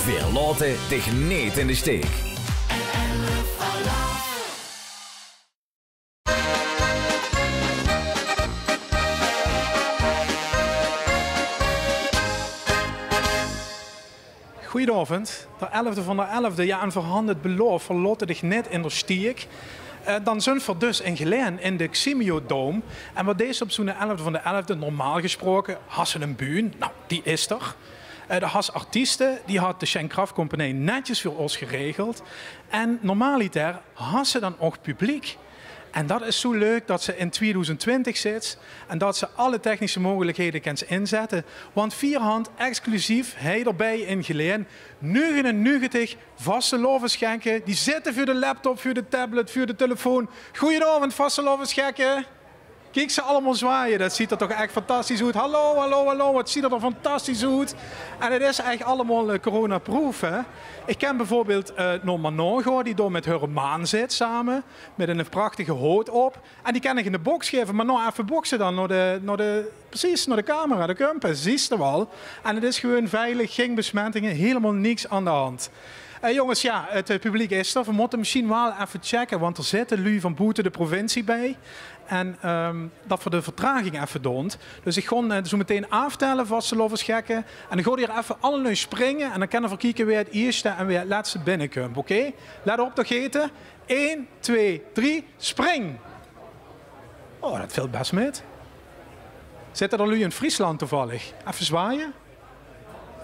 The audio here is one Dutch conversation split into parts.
Wir laten dich niet in de steek. Goedenavond, de 11e van de 11e. Ja, en voorhand het beloof verlotte dich net in de steek. Dan zijn we dus in Geleen in de Ximio Dome. En wat deze op zo'n 11e van de 11e normaal gesproken, hassen een buun. Nou, die is er. De has artiesten, die had de Schenkraft Compagnie netjes voor ons geregeld. En normaliter hassen dan ook publiek. En dat is zo leuk dat ze in 2020 zit en dat ze alle technische mogelijkheden kan inzetten. Want vierhand exclusief, hij erbij in Geleen, 99 vaste lovenschenken. Die zitten voor de laptop, voor de tablet, voor de telefoon. Goedenavond, vaste lovenschenken. Kijk ze allemaal zwaaien, dat ziet er toch echt fantastisch uit. Hallo, hallo, hallo, het ziet er fantastisch uit. En het is eigenlijk allemaal corona-proof. Hè? Ik ken bijvoorbeeld Norman Norgo, die door met haar maan zit samen, met een prachtige hoed op. En die kan ik in de box geven, maar nou even boksen dan precies naar de camera, de kumpens, zie je wel. En het is gewoon veilig, geen besmettingen, helemaal niks aan de hand. Jongens, ja, het publiek is er. We moeten misschien wel even checken, want er zitten lui van buiten de provincie bij. En dat we de vertraging even doen. Dus ik ga zo meteen aftellen, vaste lovenschekken. En dan ga je er even alle springen. En dan kunnen we kijken weer het eerste en weer het laatste binnenkomt. Oké? Let op te eten. 1, 2, 3, spring! Oh, dat valt best met. Zitten er lui in Friesland toevallig? Even zwaaien.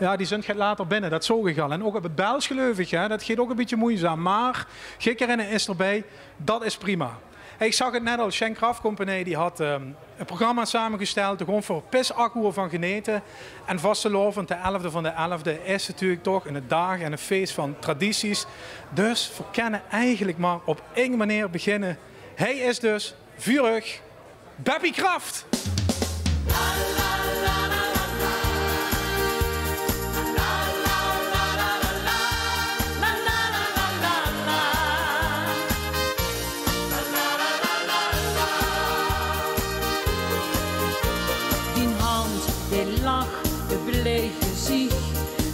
Ja, die zijn later binnen, dat zag ik al. En ook op het Belgisch geloof ik, hè, dat gaat ook een beetje moeizaam. Maar Gikkerinnen is erbij, dat is prima. Hey, ik zag het net al, Schenkraft Compagnie die had een programma samengesteld, gewoon voor pisakkoer van geneten. En vastelovend, de 11e van de 11e, is natuurlijk toch een dag en een feest van tradities. Dus we kunnen eigenlijk maar op één manier beginnen. Hij is dus vurig Beppie Kraft.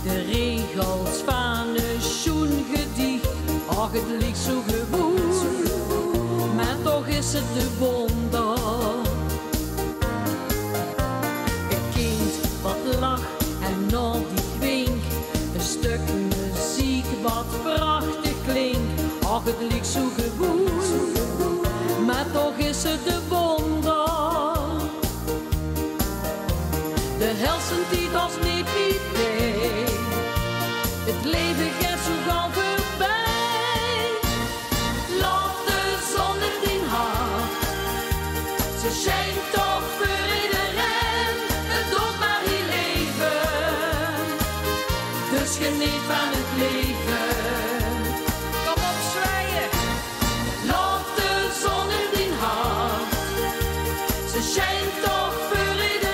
De regels van een schoengedicht, ach het ligt zo gewoon, maar toch is het de wonder. Een kind wat lacht en naar die kwink, een stuk muziek wat prachtig klinkt, ach het ligt zo gewoon, maar toch is het de wonder. De helsen die als niet idee, het leven gaat zo gauw voorbij. Laat de zon in die hart, ze schijnt toch voor iedereen. Het doet maar heel leven, dus geniet van het leven. Kom op zwijgen. Laat de zon in die hart, ze schijnt toch voor iedereen.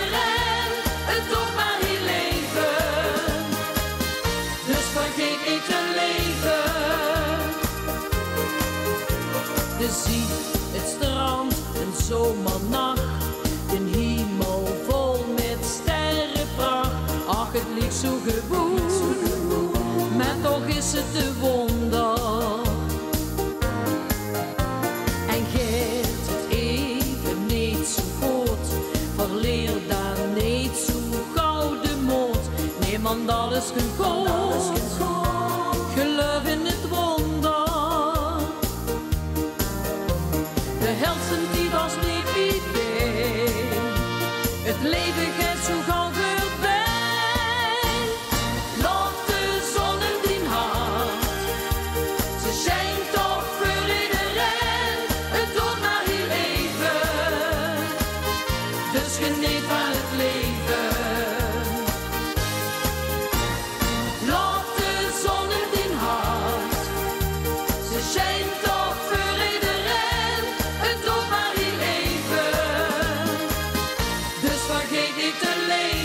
De zee, het strand, een zomernacht, een hemel vol met sterrenpracht. Ach, het ligt zo gewoon, maar toch is het de wonder. En geeft het even niet zo goed, verleer dan niet zo gauw de moed. Nee, want alles kan goed, geloof in het wonder. De helsen die was niet idee, het leven gaat zo gauw voorbij. Laat de zon in die hart, ze schijnt toch voor iedereen. Het doet maar heel even, dus geniet van het leven. Laat de zon in die hart, ze schijnt toch voor iedereen. Het doet maar heel even, dus vergeet niet te leven.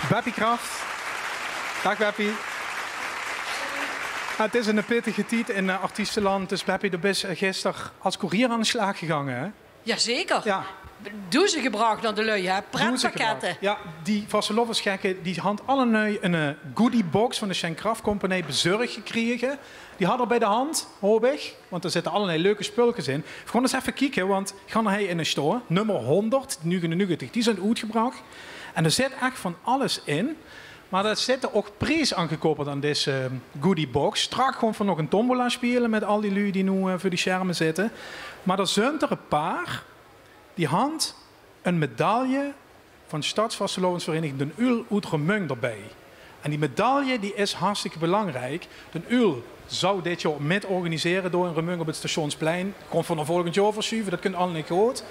Beppie Kraft. Dag Beppie. Het is een pittige tijd in artiestenland. Dus Beppie, je bent gisteren als koerier aan de slag gegaan, hè? Jazeker. Ja. Douze gebracht naar de lui, hè? Pretpakketten. Ja, die vastelovensgekken die hadden alle een goodiebox van de Schenk Kraft Compagnie bezorgd gekregen. Die hadden bij de hand, hoop ik, want er zitten allerlei leuke spulletjes in. Gewoon eens even kijken, want ik ga naar in een store, nummer 100, 99, die zijn uitgebracht. En er zit echt van alles in. Maar er zitten ook prijs aangekoppeld aan deze goodiebox. Straks gewoon van nog een tombola spelen met al die lui die nu voor die schermen zitten. Maar er zijn er een paar die hand een medaille van de Stadsvastelovensvereniging Den Uil Oetremung erbij. En die medaille die is hartstikke belangrijk. Den Uil zou dit jaar met organiseren door een Remung op het Stationsplein. Komt van een volgend jaar verschuiven, dat kunt allemaal niet goed.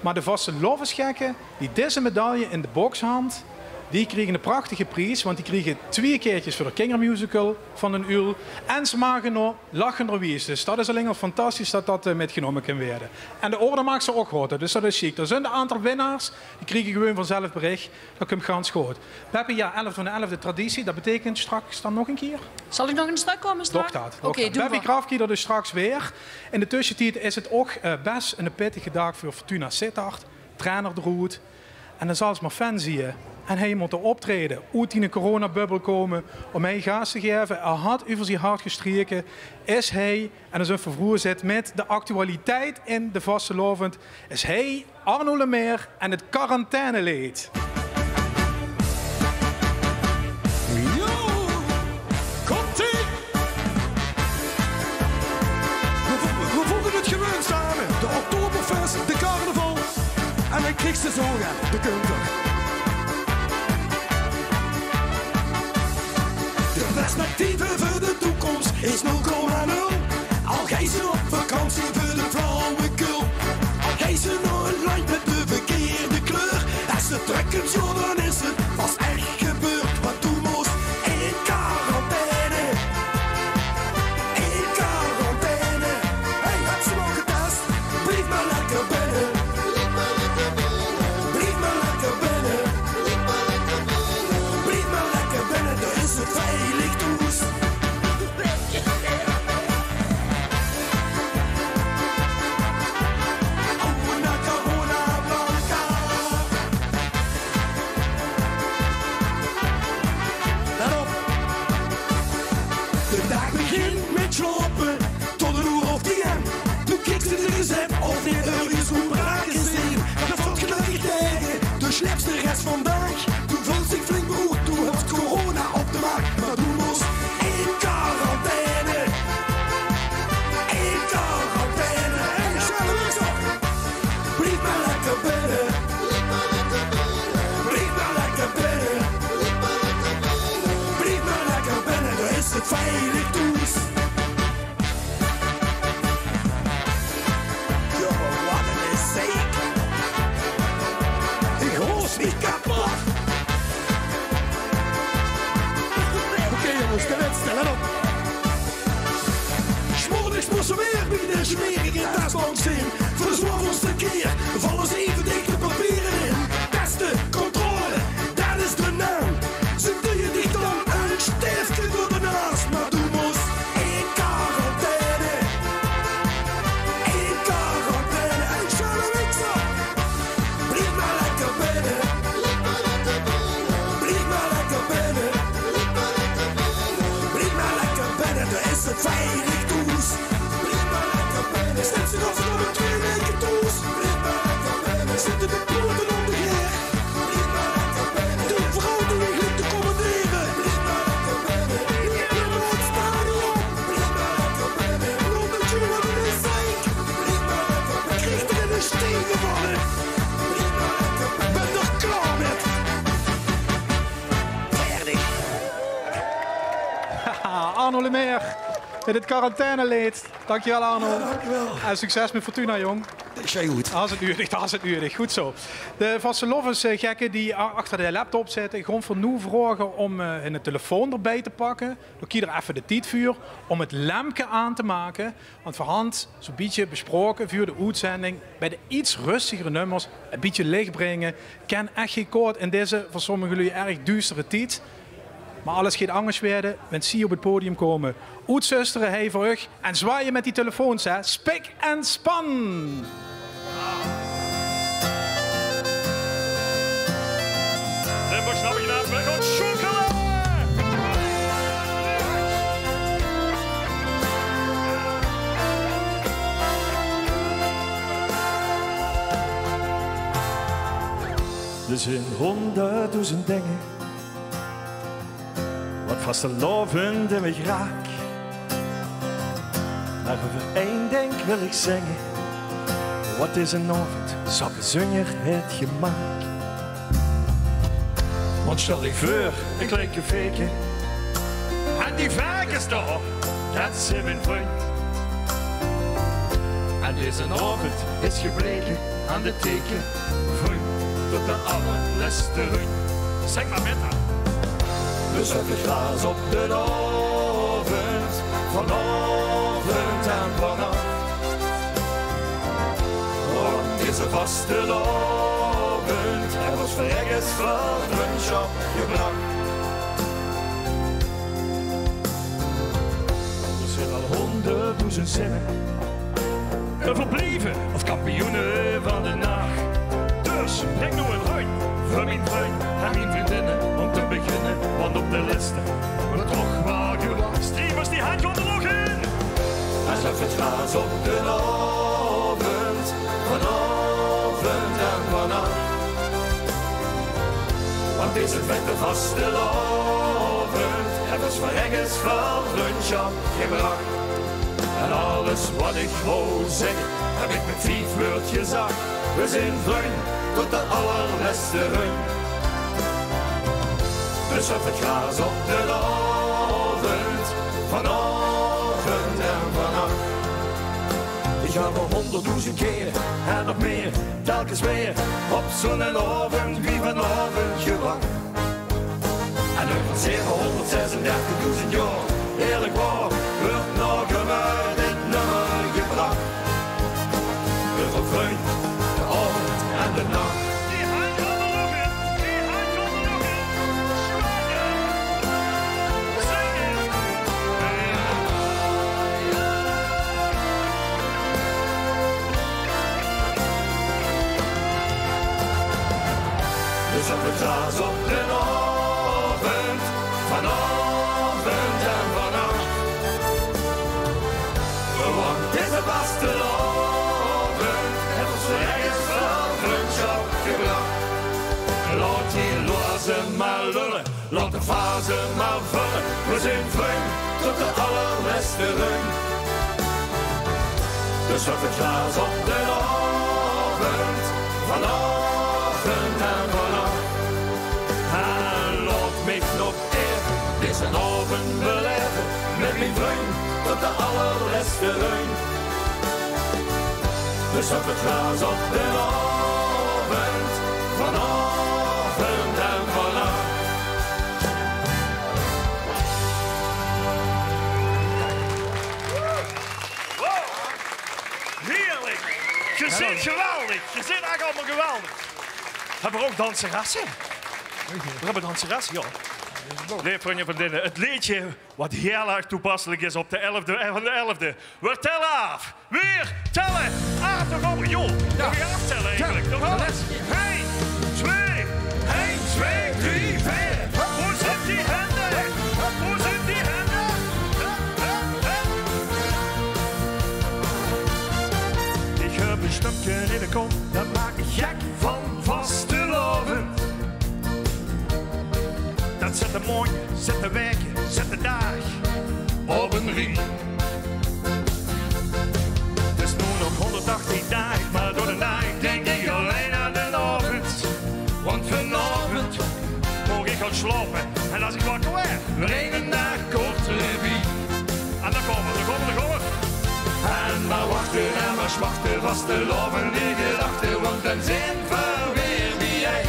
Maar de vastelovensgekken die deze medaille in de box hand, die kregen een prachtige prijs, want die kregen 2 keertjes voor de kindermusical van een uur. En ze maken nog lachenderwijs. Dus dat is alleen al fantastisch dat dat metgenomen kan worden. En de orde maakt ze ook groter, dus dat is chic. Er zijn een aantal winnaars, die kregen gewoon vanzelf bericht. Dat komt gans goed. Beppie, ja, 11 van de 11e traditie. Dat betekent straks dan nog een keer? Zal ik nog in de stad komen straks? Oké, doe Beppie Kraft er dus straks weer. In de tussentijd is het ook best een pittige dag voor Fortuna Sittard. Trainer de route. En dan zal ze maar fan zien. En hij moet optreden, uit in een coronabubbel komen, om mij gas te geven. Hij had over zijn hart gestreken. Is hij, en als een vervroer zit met de actualiteit in de vastelovend, is hij Arno Lemaire en het quarantaineleed. We voegen het gewoon samen. De Oktoberfest, de carnaval en mijn kriegsseizoen, de kunter. De perspectieven voor de toekomst is 0,0. Al gij ze op vakantie voor de flauwekul. Al gij ze naar een land met de verkeerde kleur. Als ze trekken zo, dan is het pas echt gebeurd. Wat toen moest in quarantaine. In quarantaine. Hey, heb ze nog getest? Blijf maar lekker binnen. Blijf maar lekker binnen. Blijf maar lekker binnen, daar is het veilig toes. Una corona blanca. Let op. De dag begint met slopen tot een uur of 10. Toen kijk ze de gezet of niet ergens goed braken zien. Dat valt gelukkig tegen, dus slechts de rest vandaag. Toen vond zich flink beroerd, toen had corona op de maag. Maar toen moest in quarantaine. In quarantaine. En schrijf er eens op. Blijf maar lekker binnen. Blijf maar lekker binnen. Blijf maar lekker binnen, daar is het veilig toes. Ja, wat een is zeker. Ik hoos niet kapot. Oké jongens, de wedstrijd, let op. S'morgens moesten we weer bij de smerige testbank zijn. Voor de zoveelste keer vallen 7 dikke papieren in. Testen, controle, dat is de naam. Ze doe je niet dan een stiftje door de naast. Maar toen moest in quarantaine. In quarantaine. En ik zou er niks op. Blijf maar lekker binnen. Blijf maar lekker binnen. Blijf maar lekker binnen, daar is het veilig toes. Blijf maar lekker binnen. Zet zich af voor een 2 weken toes. Blijf maar lekker binnen. Zitten de poorten om de geer. Blijf maar lekker binnen. De vrouw die ligt te commanderen. Blijf maar lekker binnen. In het stadion. Blijf maar lekker binnen. Omdat je wat in de zeik. Blijf maar lekker binnen. Kreeg er in de steen gevallen. Blijf maar lekker binnen. Ben er klaar met. Verdig. Haha, Arno Lemaire met het quarantaineleed. Dankjewel Arno. Dankjewel. En succes met Fortuna, jong. Dat is jij goed. Dat is het uurdig. Goed zo. De vastelovensgekken die achter de laptop zitten, gewoon voor nu vragen om een telefoon erbij te pakken. Dan kies er even de tijd voor om het lampje aan te maken. Want voorhand, zo'n beetje besproken voor de uitzending, bij de iets rustigere nummers een beetje licht brengen. Kan echt geen koord in deze voor sommigen jullie erg duistere tijd. Maar alles gaat anders werden. Wens zie je op het podium komen. Oetzusteren, hij voor u. En zwaaien met die telefoons, hè. Spik en span! Limburg snap ik naast weg aan chocola! Er zijn 100.000 dingen wat vastelovend in me raak. Maar over één ding wil ik zingen. Wat is een avond, zo bezonjer het gemaakt. Want stel je voor, ik lijk een fake. En die varkens daar, dat zijn mijn vriend. En deze avond is gebleken aan de teken. Vriend, tot de allerlaatste run. Zeg maar met haar. Dus heb ik glaas op de avond, vanavond en vannacht. Want deze vastelovend, hij was verregens van vriendschap gebracht. Er zijn al 100.000 zinnen, verbleven of kampioenen van de nacht. Dus ik doe een ruim voor mijn vriend en mijn vriendinnen om te beginnen. Want op de liste wordt toch maar gewacht. Stevens die hand komt er nog in. Hij zet het glas op de avond, vanavond en vannacht. Want is het met de vastelovend, het was van ergens van vriendschap gebracht. En alles wat ik wou zeggen, heb ik met 5 woordjes gezegd. We zijn vriend tot de allerlaatste run. Dus op het gras op de avond, vanavond en vannacht. Ik ga voor 100.000 keren en nog meer, telkens weer op zo'n avond, wie vanavond gewacht. En nu van 736.000 jaar, eerlijk waar, wordt nog maar dit nummer gebracht. We voor vriend, de avond en de nacht. Die hand komt er nog in, die hand komt er nog in. Zingen, zingen. Dus op het gras op de avond, vanavond en vannacht. Want deze vastelovend, het was ergens van vriendschap gebracht. Laat die lozen maar lullen, laat de fase maar vullen. We zijn vriend tot de allerlaatste run. Dus op het glas op de avond, vanavond en vannacht. En laat mij nog even deze avond beleven met mijn vriend tot de allerlaatste run. Dus op het glas op de avond, vanavond en vannacht. Wow, heerlijk. Je zit geweldig. Je zit echt allemaal geweldig. Hebben we ook danseressen? We hebben danseressen, ja. Nee, vrienden en vriendinnen, het liedje wat heel erg toepasselijk is op de 11e van de 11e. We tellen af. Weer tellen. Ah, toch over. Joh, ja. We gaan aftellen eigenlijk. Ja. 1, 2, 1, 2, 3, 4. Hoe zit die handen? Hoe zit die handen? Ik heb een stukje in de kont, dat maakt me gek van vastelovend. Dat zet de mooi, zet de week, zet de dag op een riem. Het is nu nog 180 dagen, maar door de nacht denk ik alleen aan de avond. Want vanavond moet ik gaan slapen en als ik wakker word, weer een dag kortere wie. En dan komen we. En maar wachten en maar zwachten. wachten, vasteloven die gedachten, want dan zijn we weer wie jij.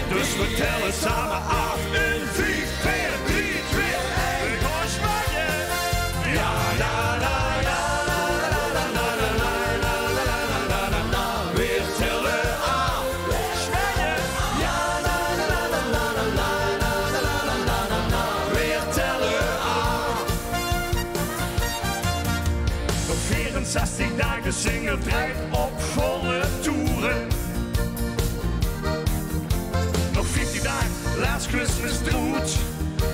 Dus we tellen samen af. 1, 4, 2, 3, 2, 1. We gaan Spanje. Ja, ja, ja, ja, la, la, la, la, la, la, la, la, la, la, la. Weer tellen af. Spanje. Ja, la, la, la, la, la, la, la, la, la, la, la. Weer tellen af. Nog 64 dagen, de single draait op volle toeren. Nog 50 dagen, last Christmas doet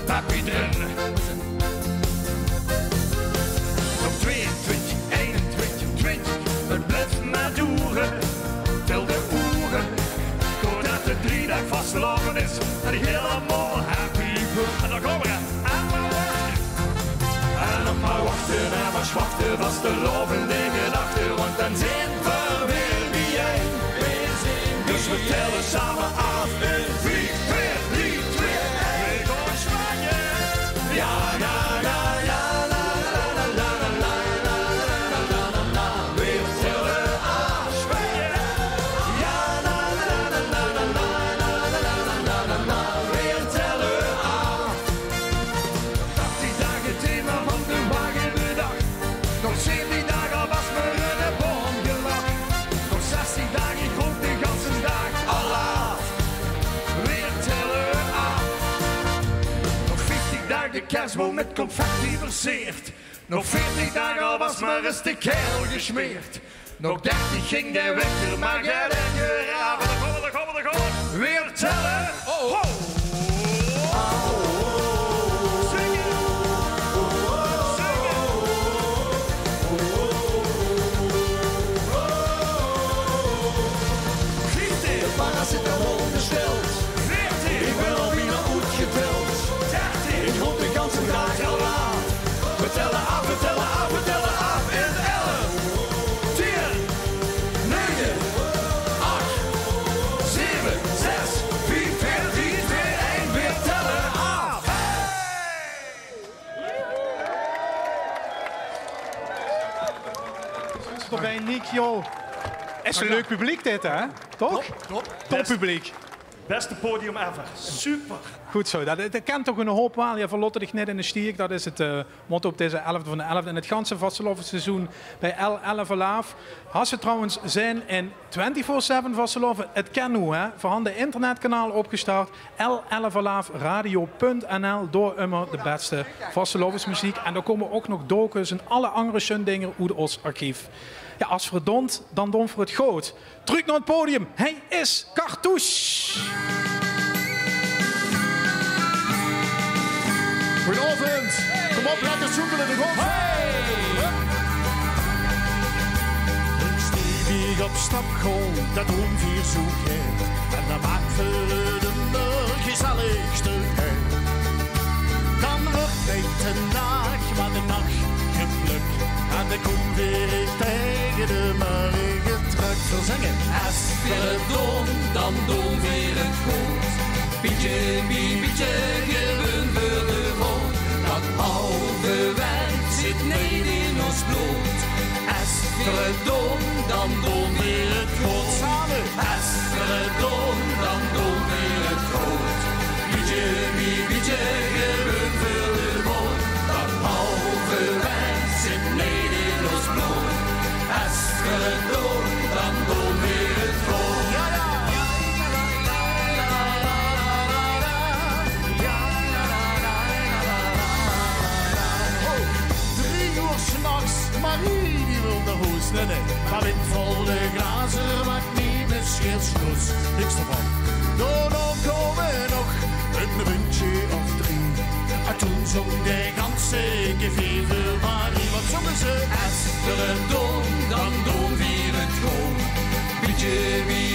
Papi drin. Nog 22, 21, 20, het blijft maar doeren. Tel de oeren, doordat de 3 dagen vastgelopen is. En die helemaal happy voelt. En dan komen we aan maar wachten. En nog maar wachten en maar zwachten, vasteloven die gedachten. Want dan zijn we weer wie jij. Dus we tellen samen af. 1, 4, 2, 3, 2, 1. We gaan Spanje. Ja, ja, ja, ja, la, la, la, la, la, la, la, la, la, la. Weer tellen af. Spanje. Ja, la, la, la, la, la, la, la, la, la, la, la. Weer tellen af. 80 dagen thema van de wagendag. Nog 17 dagen was me in de boom gelachen. Nog 16 dagen, ik hoop de ganse dag. Allah, weer tellen af. Nog 50 dagen, de kerstboom met confetti versierd. Nog 40 dagen, al was maar eens de kerel gesmeerd. Nog 30 ging de wekker, maar jij en je raven. Daar komen. Weer tellen. Oh, oh. Zingen. Paracetamol besteld. 14. Ik ben al bijna uitgeveld. 13. Ik rond de ganse dag al laat. We tellen af, we tellen af, we tellen af. En 11. 10. 9. 8. 7. 6. 5, 4, 3, 2, 1. Weer tellen af. Voorbij Nick, joh. Is een leuk publiek dit, hè? Toch? Top publiek. Beste podium ever. Super. Goed zo. Dat kent toch een hoop wel. Je verlotte dich net in de stier. Dat is het motto op deze 11e van de 11e. En het ganse vastelovenseizoen bij L11 Alaaf. Als ze trouwens zijn in 24/7 vasteloven. Het kan nu, hè. Voorhanden internetkanaal opgestart. L11alaafradio.nl. Door immer de beste vastelovensmuziek. En daar komen ook nog docus en alle andere schöne dingen uit ons archief. Ja, als verdond, dan dom voor het goot. Terug naar het podium. Hij is Cartouche. Goedenavond. Kom op, lekker soepelen de grond. Stevig op stap gewoon, dat doen vier zoeken. En dan maakt we de murk gezelligste uit. Dan wordt bij de nacht, maar de nacht geplukt. En de koen weer tegen de morgen terug verzingen. Als we het doen, dan doen we het goed. Pietje, bietje, gewoon voor de grond. Dat oude werk zit niet in ons bloed. Als we het doen, dan doen we het goed. Als we het doen, dan doen we het goed. Pietje, bietje, gewoon voor de grond. Dat oude werk zit niet in ons bloed. Als we het doen, dan doen we het goed. Ja, ja. Marie die wil de hoes, nee. Maar in volle glazen maakt niet met scheelsnoes. Niks ervan. Dan komen nog een muntje of 3. En toen zong de ganse geveelde Marie. Wat zongen ze? Als we het doen, dan doen we het goed. Bietje,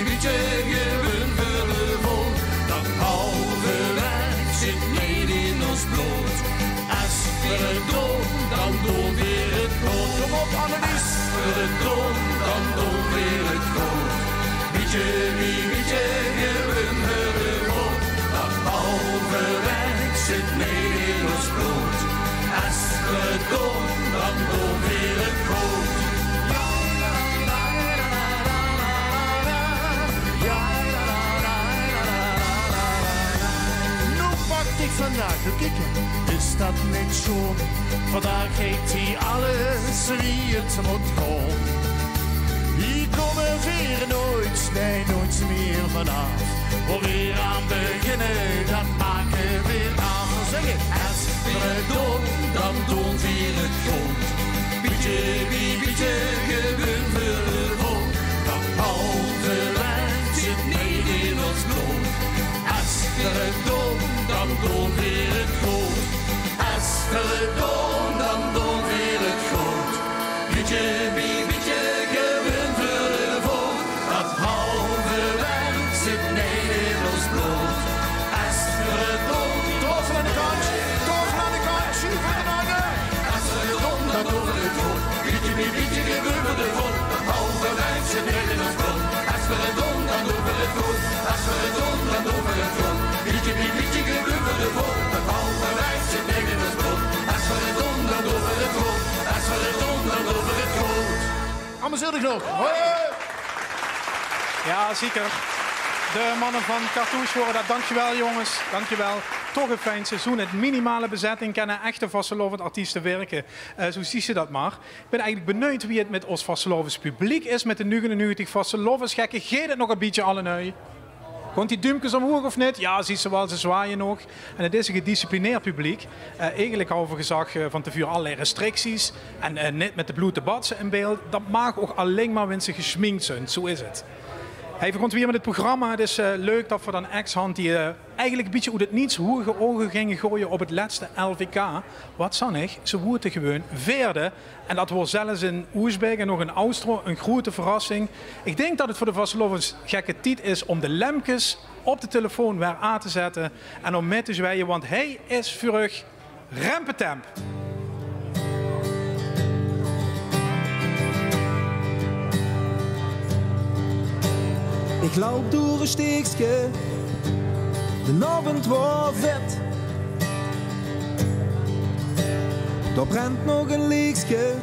bietje, gewoon voor de grond. Dat oude werk zit niet in ons bloed. Als we het doen, dan doen we het goed. Kom op, Annelies. Als we het doen, dan doen we het goed. Bietje, bietje, gewoon voor de grond. Dat oude werk zit niet in ons bloed. Als we het doen, dan doen we het goed. is dat niet zo? Vandaag heeft hij alles wie het moet gaan. Ik kom er weer nooit, nee, nooit meer vanaf. Voor weer aan beginnen, dan maken we weer af. Zeg het, als we doen, dan doen we het goed. Beetje, beetje, gewin voor de vol. Dan houden wij het niet in ons bloed. Als we het doen, dan doen we het goed. Als we het doen, dan doen we het goed. Beetje, beetje, gewin voor de vol. Dat houden wij het niet in ons bloed. Als we het doen, toffel aan de kant, zie van de orde. Als we het doen, dan doen we het goed. Beetje, beetje, gewin voor de vol. Dat houden wij het niet in ons bloed. Als we het doen, dan doen we het goed. Als we het doen, dan doen we het goed. Beetje, beetje, gewin voor de vol. Dat houden wij het niet in ons bloed. Als we het doen, dan doen we het goed. Als we het doen, dan doen we het goed. Amuseer dich nog. Ja, zeker. De mannen van Cartouche horen dat. Dankjewel jongens, dankjewel. Toch een fijn seizoen. Het minimale bezetting kennen echte vastelovend artiesten werken. Zo zie je dat maar. Ik ben eigenlijk benieuwd wie het met ons vastelovens publiek is. Met de 99 vastelovens gekken. Geet het nog een beetje alle nu. Komt die duimpjes omhoog of niet? Ja, zie ze wel, ze zwaaien nog. En het is een gedisciplineerd publiek. Eigenlijk houden we gezag van tevoren allerlei restricties. En net met de blote badsen in beeld. Dat mag ook alleen maar wanneer ze geschminkt zijn. Zo is het. Hij begon weer met het programma. Het is leuk dat we dan ex-hand die eigenlijk een beetje uit het niets hoge ogen gingen gooien op het laatste LVK. Wat zannig, ze woerden gewoon veerde. En dat was zelfs in Oesbeek en nog in Austro een grote verrassing. Ik denk dat het voor de vastelovens gekke tijd is om de lemkes op de telefoon weer aan te zetten. En om mee te zwijgen, want hij is vurig rempetemp. Ik loop door een steekje, de avond wordt vet. Daar brandt nog een lichtje,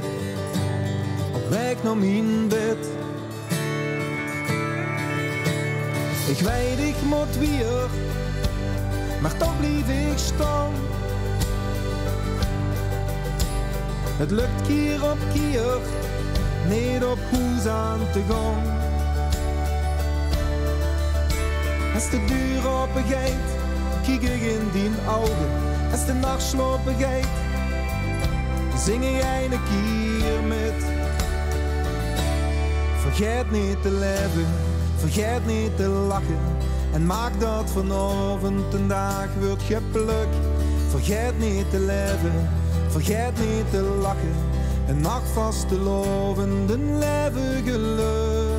op weg naar mijn bed. Ik weet ik moet weer, maar toch blijf ik staan. Het lukt keer op keer, niet op huis aan te gaan. Als de deur open gaat, kijk ik in die ogen. Als de nacht slopen gaat, zing jij een keer met. Vergeet niet te leven, vergeet niet te lachen. En maak dat vanavond een dag wordt geplukt. Vergeet niet te leven, vergeet niet te lachen. En nacht vast te loven, een leven geluk.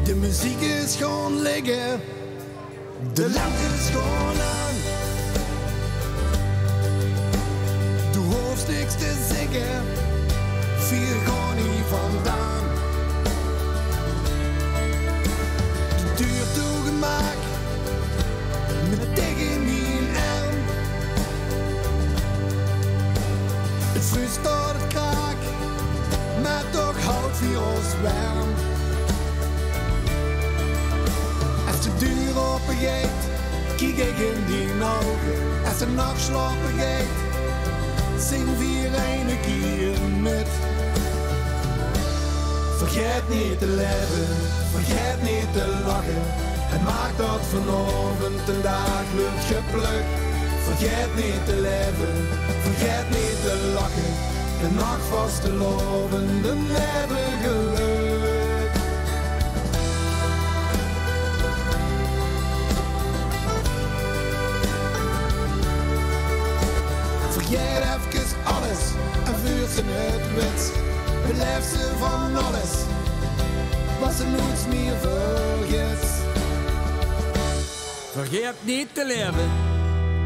De muziek is gewoon liggen, de lamp is gewoon aan. De hoeft niks te zeggen, vier gewoon hier vandaan. De deur toegemaakt, met tegen mijn aan. Het vuur staat het kraak, maar toch houdt voor ons warm. Als de deur open gaat, kijk ik in die ogen. Als de nacht slapen gaat, zing weer een keer met. Vergeet niet te leven, vergeet niet te lachen. En maak dat vanavond een dag wordt geplukt. Vergeet niet te leven, vergeet niet te lachen. De nacht vast te loven, een leven geluk. Vergeet even alles en vuur ze het wit. Beleef ze van alles, wat ze nooit meer vergeet. Vergeet niet te leven,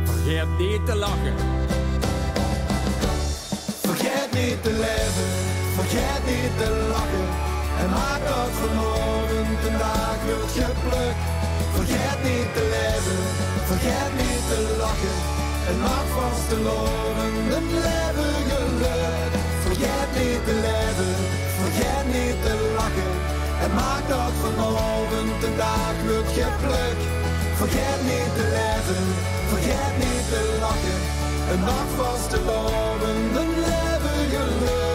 vergeet niet te lachen. Vergeet niet te leven, vergeet niet te lachen. En maak dat vanavond een dag wordt geplukt. Vergeet niet te leven, vergeet niet te lachen. En maak vast te loven, een leven geluk. Vergeet niet te leven, vergeet niet te lachen. En maak dat vanavond een dag wordt geplukt. Vergeet niet te leven, vergeet niet te lachen. Een nacht vast te lopen, een leven geluk.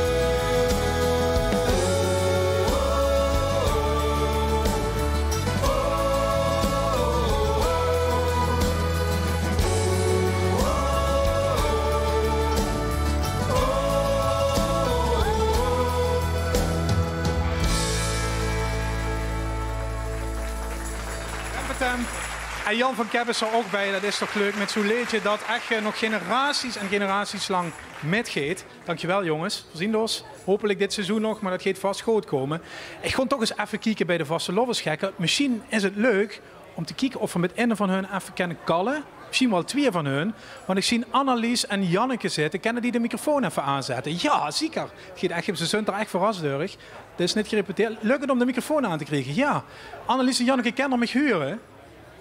En Jan van Kep is er ook bij, dat is toch leuk met zo'n liedje dat echt nog generaties en generaties lang metgeet. Dankjewel jongens, voorzienloos. Hopelijk dit seizoen nog, maar dat gaat vast goed komen. Ik ga toch eens even kijken bij de vaste lovensgekken. Misschien is het leuk om te kijken of we met een van hun even kunnen kallen. Misschien wel 2 van hun. Want ik zie Annelies en Janneke zitten. Kunnen die de microfoon even aanzetten? Ja, zeker. Het gaat echt, ze zijn er echt verrast door. Dat is niet gerepeteerd. Lukt het om de microfoon aan te krijgen? Ja. Annelies en Janneke kennen me huren.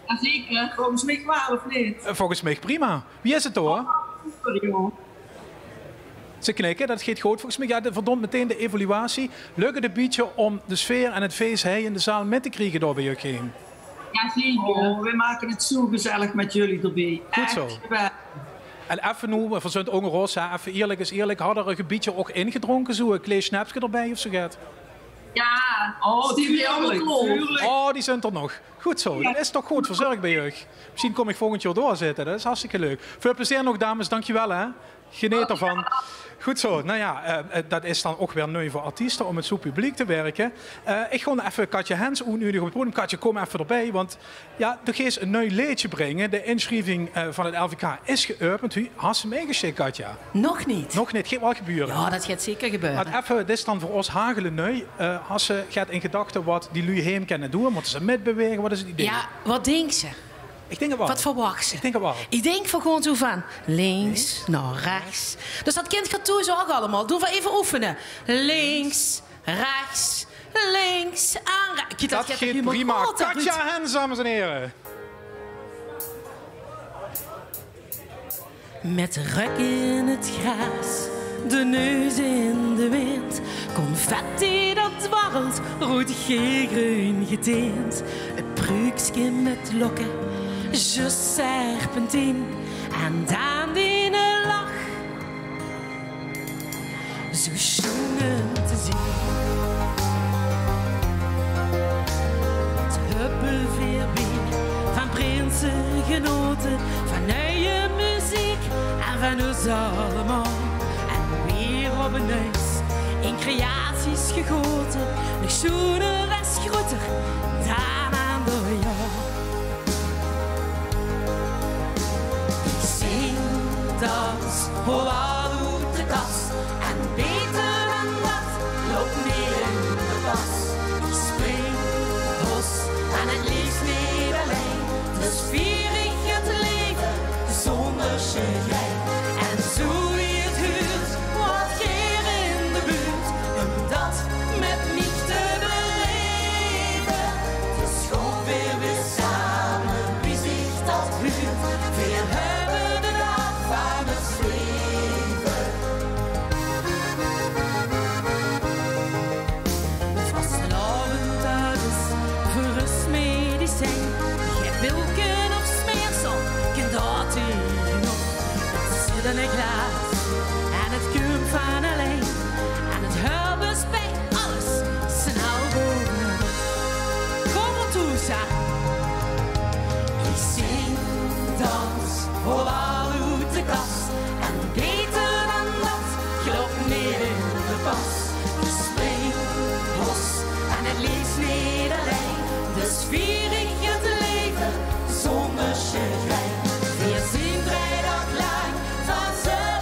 Jazeker, volgens mij kwaad of niet? Volgens mij prima. Wie is het hoor? Ze knikken, dat gaat goed. Volgens mij gaat het verdomd meteen de evaluatie. Lukt het een beetje om de sfeer en het feest in de zaal met te krijgen door bij jullie heen? Jazeker, we maken het zo gezellig met jullie erbij. Goed zo. En even nu, we zijn ook een roze, even eerlijk is eerlijk, hadden er een gebiedje ook ingedronken, zo een klein snapsje erbij of zo gaat? Ja, tuurlijk. Oh, die zijn er nog. Goed zo, dat is toch goed verzorgd bij jullie. Misschien kom ik volgend jaar doorzitten, dat is hartstikke leuk. Veel plezier nog dames, dankjewel hè. Geniet ervan. Goed zo, nou ja, dat is dan ook weer nieuw voor artiesten om met zo'n publiek te werken. Ik ga even Katja Hens nu op het podium. Katja, kom even erbij, want ja, de geest een nieuw liedje brengen. De inschrijving van het LVK is geopend. Had ze meegeschikt, Katja? Nog niet. Nog niet, gaat wel gebeuren. Ja, dat gaat zeker gebeuren. Maar even, dit is dan voor ons hagelen nu. Als ze gaat in gedachten wat die lui heen kunnen doen, moeten ze metbewegen, wat is het idee? Ja, wat denkt ze? Ik denk het wel. Wat verwacht ze? Ik denk het wel. Ik denk van gewoon zo van links naar rechts. Dus dat kind gaat toen zo ook allemaal. Doe we even oefenen. Links, rechts, links, aan rechts. Dat gaat prima. Katja Hens, dames en heren. Met ruk in het gras, de neus in de wind. Confetti dat dwarrelt, rood, geel, groen getint. Een pruikje met lokken, je serpentine. En dan die lach, zo schoenen te zien. Het huppelveerbeek van prinsen genoten, van nieuwe muziek en van ons allemaal. En weer op een neus in creaties gegoten, nog schoener en groter dan aan door jou. Ik zing, dans, hol uit de kast en beter dan dat loopt meer in de pas. Ik spring, los en het liefst niet alleen, dus vier ik het leven zonder chagrijn. En zo wie het huurt, wat keer in de buurt, om dat met niet te beleven. Dus gewoon weer samen, wie zich dat huurt, weer hebben de dag van het leven. Vastelavond, dat is voor ons medicijn. Geen wilken of smeersel, geen dat tegenop. Het zit in een glas en het komt van alleen. En het huilen bij alles snel bovenop. Kom er toe, zeg. Ik zing, dans, hol uit de kast. En beter dan dat, geloof neer in de pas. Ik spring, los en het liefst niet alleen. Dus vier ik het leven zonder chagrijn. Wir sind 3 Tage lang van z'n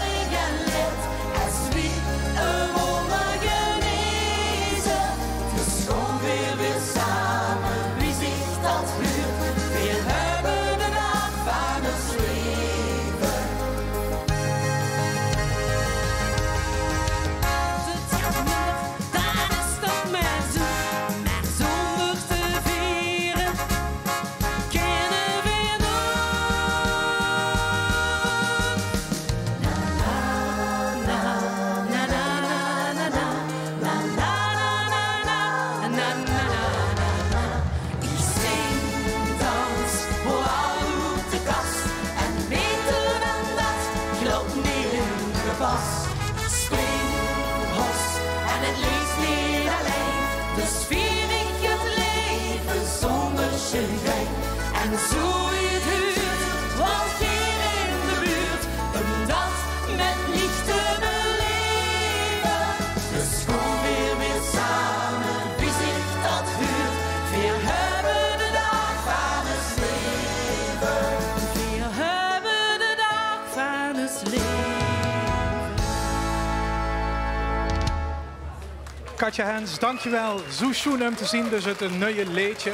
Katja Hens, dankjewel. Zo schoon om te zien, dus het een nieuwe liedje.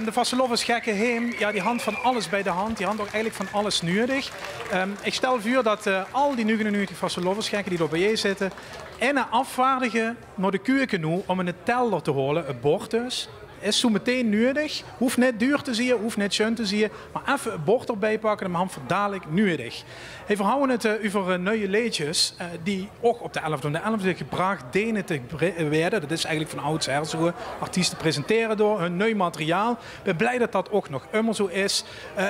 De Vastelovens gekke heem, ja, die hand van alles bij de hand. Die hand ook eigenlijk van alles nodig. Ik stel voor dat al die 99 Vastelovens gekken die er bij je zitten... en een afvaardigen naar de keuken nu om een teller te holen, een bord dus. Is zo meteen nodig. Hoeft niet duur te zien, hoeft niet schön te zien. Maar even een bord erbij pakken en hem voor dadelijk nodig. Hey, we houden het over nieuwe liedjes die ook op de 11e en de 11e gebracht dienen te werden. Dat is eigenlijk van oudsher zo. Artiesten presenteren door hun nieuw materiaal. Ik ben blij dat dat ook nog immer zo is.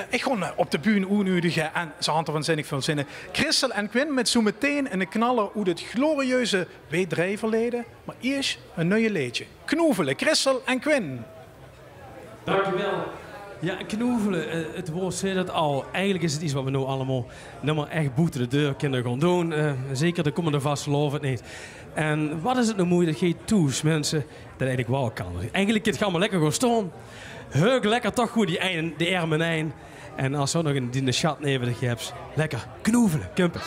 Ik ga op de bühne uitnodigen en ze hadden er waanzinnig veel zinnen. Christel en Quinn met zo meteen een knaller uit het glorieuze W3-verleden. Maar eerst een nieuwe liedje. Knoevelen, Christel en Quinn. Dankjewel. Ja, knoevelen, het woord zei dat al. Eigenlijk is het iets wat we nu allemaal maar echt buiten de deur kunnen gaan doen. Zeker de komende vastelovend niet. En wat is het nou mooi dat je toes, mensen, dat eigenlijk wel kan. Eigenlijk het gaat maar lekker gaan staan. Heug lekker toch goed die armen eind. En als zo nog in de chat neven dat je hebt, lekker knoevelen, kumpen.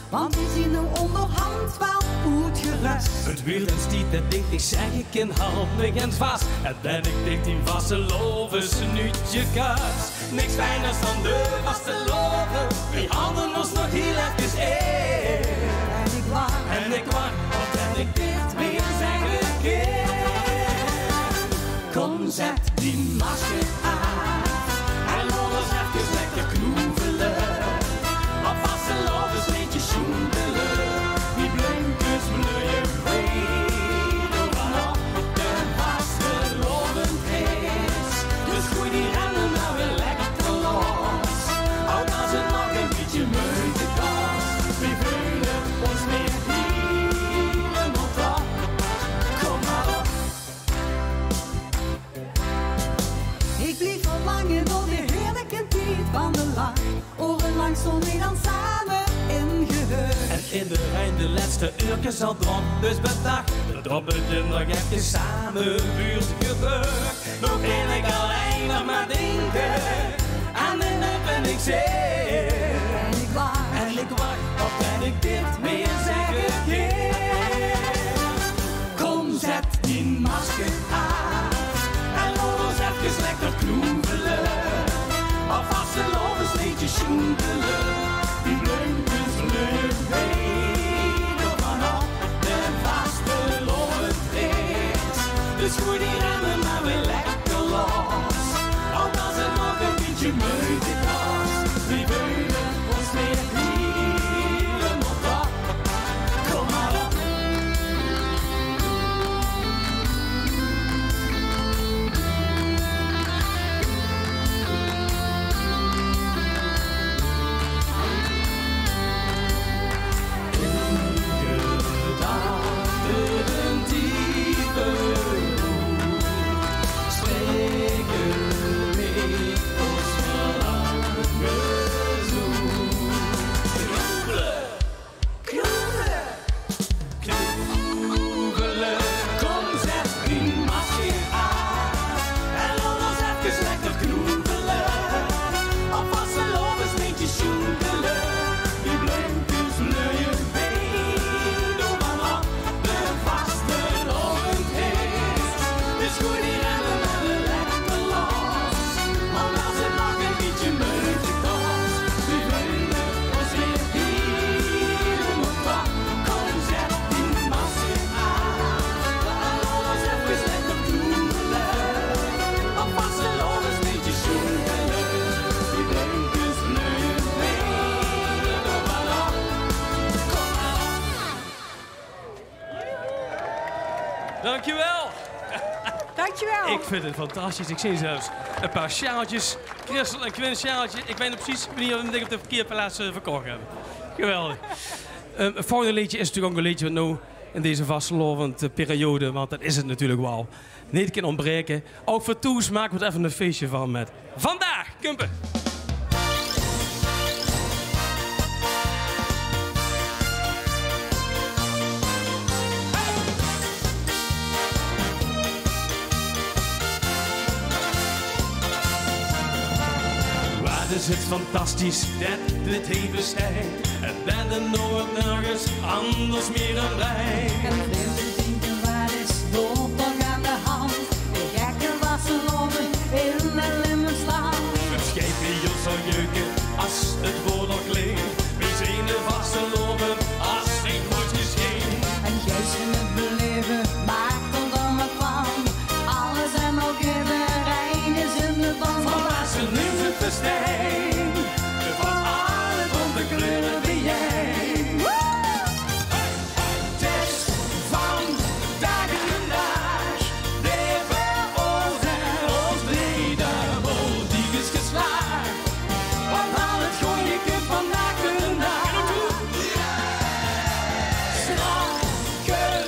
Want we zien nu onderhand wel goed gerust. Het weer een stiet, dat denkt ik zeg ik in handig en vast. En ben ik dicht in vastelovens nuutje kast. Niks fijners dan de vasteloven. Die handen ons nog heel even eer. En ik wacht, wat ben ik dit weer zeg ik keer. Kom zet die masker aan. En laat ons even lekker knoevelen. Op vastelovens liedje schoendelen. Die blinkers bleuien vrede vanaf de vasteloven is. Dus gooi die rennen nou weer lekker los. Ook als het nog een beetje meute kost. We vullen ons weer helemaal op. Kom maar op. Ik blief verlangen door de heerlijke tijd van de lach. Orenlang stond we dan samen in geheur. En in de Rijn de laatste uurtjes al drop, dus bedacht dat op het nog even samen buurt gebeurt. Nog ben ik alleen nog maar denken aan de ben ik zeer. En ik wacht, of ben ik dit weer zeggen keer. Kom zet die masker aan en laat ons even lekker knoevelen. Op vastelovens liedje schoendelen. Die blinkers bleuien vrede vanaf de vastelovend is. Dus gooi die remmen maar weer lekker los. Ook als het nog een beetje meute kost. Die beulen ons weer helemaal op. Kom maar op. Dankjewel. Dankjewel. Ik vind het fantastisch. Ik zie zelfs een paar sjaaltjes. Christel en Quinn sjaaltje. Ik weet nog precies wanneer we hem op de verkeerde plaats verkocht hebben. Geweldig. Het volgende liedje is natuurlijk ook een liedje wat nou in deze vastelovend periode, want dat is het natuurlijk wel, niet kan ontbreken. Ook voor Toes maken we er even een feestje van met Vandaag, Kumpen. is het fantastisch dat dit heeft bestaat. En ben er nooit nergens anders meer dan wij. En vreemde denken, waar is dood nog aan de hand? De gekken wassen lopen in de Limmerstraat. Het schijf hier zal jeuken als het woord nog leeft. We zijn de vaste lopen als het nooit gescheen. En jij in het beleven maakt er dan wat van. Alles en nog even rein is in de band. Van wassen nu het festijn. Van alle bonte kleuren ben jij. Het is vandaag een dag. De voor en ons brede bol die is geslaagd. Want al het gooie kunt vandaag een dag. Strakken,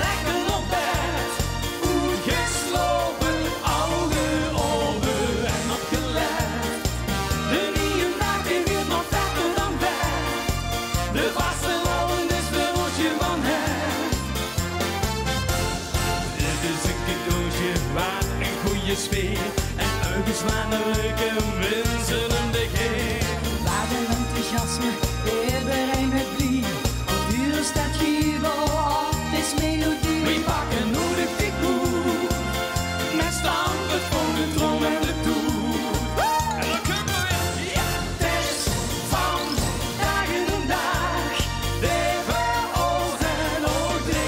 lekker op bed. Goed geslopen, ogen open en opgelet. De nieuwe nacht weer nog vetter dan bed. De vaste loon is de roosje van hem. Dit is een cadeautje waar een goede sfeer en uitgezwaan leuke mensen om de geer. Waar de enthousiasme iedereen met blie. Al duur staat Gibo op deze melodie. We pakken nu de figuur met stampen van de trom en de toer. En dan kunnen we weer. Ja, het is vandaag een dag. De voor en ook de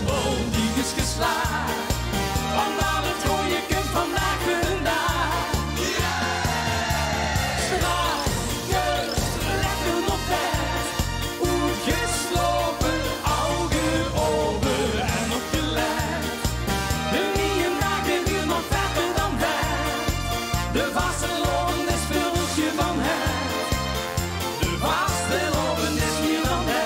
bol die is geslaagd. Want al het gooie kunt vandaag een dag. Strakken, lekker op bed. Goed geslopen, ogen open en opgelet. De nieuwe dagen weer nog vetter dan bed. De vaste loon is veel roosje van het. De vaste loon is meer dan het.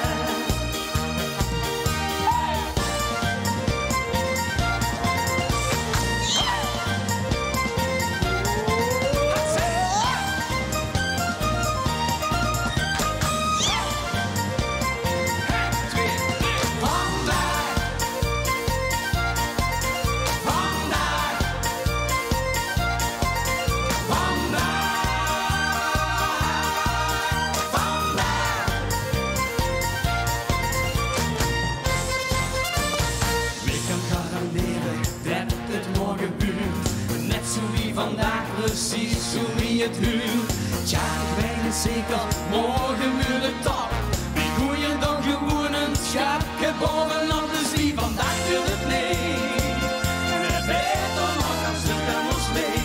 Ik kan garanderen dat het morgen buurt. Net zo wie vandaag, precies zo wie het huurt. Tja, ik weet het zeker, morgen weer de top. Wie goeie dan gewoon een schapje bovenop, dus wie vandaag weer het leeg. En het weet dan nog als het aan ons leeg.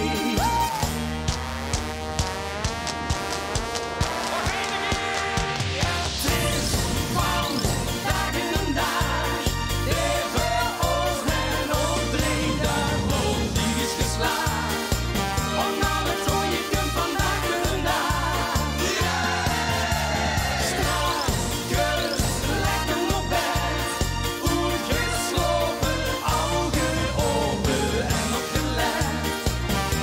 Het is vandaag een dag. De voor en ook de bol die is geslaagd. Want al het gooie kunt vandaag een dag. Strakken, lekker op bed. Goed geslopen, ogen open en opgelet.